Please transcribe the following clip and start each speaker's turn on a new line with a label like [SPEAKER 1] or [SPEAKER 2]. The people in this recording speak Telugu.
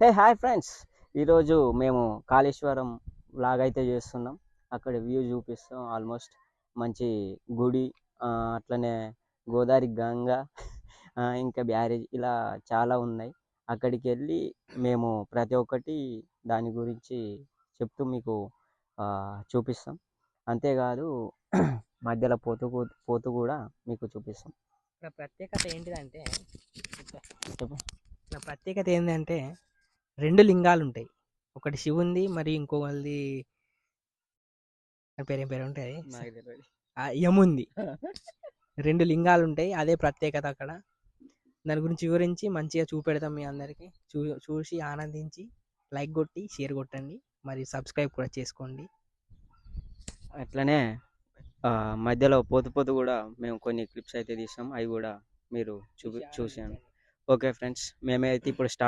[SPEAKER 1] Hi friends. ఈరోజు మేము కాళేశ్వరం వ్లాగ్ అయితే చేస్తున్నాం. అక్కడ వ్యూ చూపిస్తాం. ఆల్మోస్ట్ మంచి గుడి, అట్లనే గోదావరి గంగ, ఇంకా బ్యారేజ్ ఇలా చాలా ఉన్నాయి. అక్కడికి వెళ్ళి మేము ప్రతి ఒక్కటి దాని గురించి చెప్తూ మీకు చూపిస్తాం. అంతేకాదు మధ్యలో పోతూ కూడా మీకు చూపిస్తాం.
[SPEAKER 2] ఇక్కడ ప్రత్యేకత ఏంటిదంటే
[SPEAKER 1] చెప్పు.
[SPEAKER 2] ఇక్కడ ప్రత్యేకత ఏంటంటే 2 లింగాలు ఉంటాయి. ఒకటి శివుంది, మరి ఇంకోళ్ళది దాని పేరు ఉంటది.
[SPEAKER 1] నాకు తెలియదు.
[SPEAKER 2] యముంది. 2 లింగాలు ఉంటాయి. అదే ప్రత్యేకత అక్కడ. దాని గురించి వివరించి మంచిగా చూపెడతాం మీ అందరికి. చూసి ఆనందించి లైక్ కొట్టి షేర్ కొట్టండి. మరి సబ్స్క్రైబ్ కూడా చేసుకోండి.
[SPEAKER 1] అట్లనే మధ్యలో పోతూ కూడా మేము కొన్ని క్లిప్స్ అయితే తీసాం. అవి కూడా మీరు చూసాను. ఓకే ఫ్రెండ్స్, మేమైతే ఇప్పుడు స్టార్ట్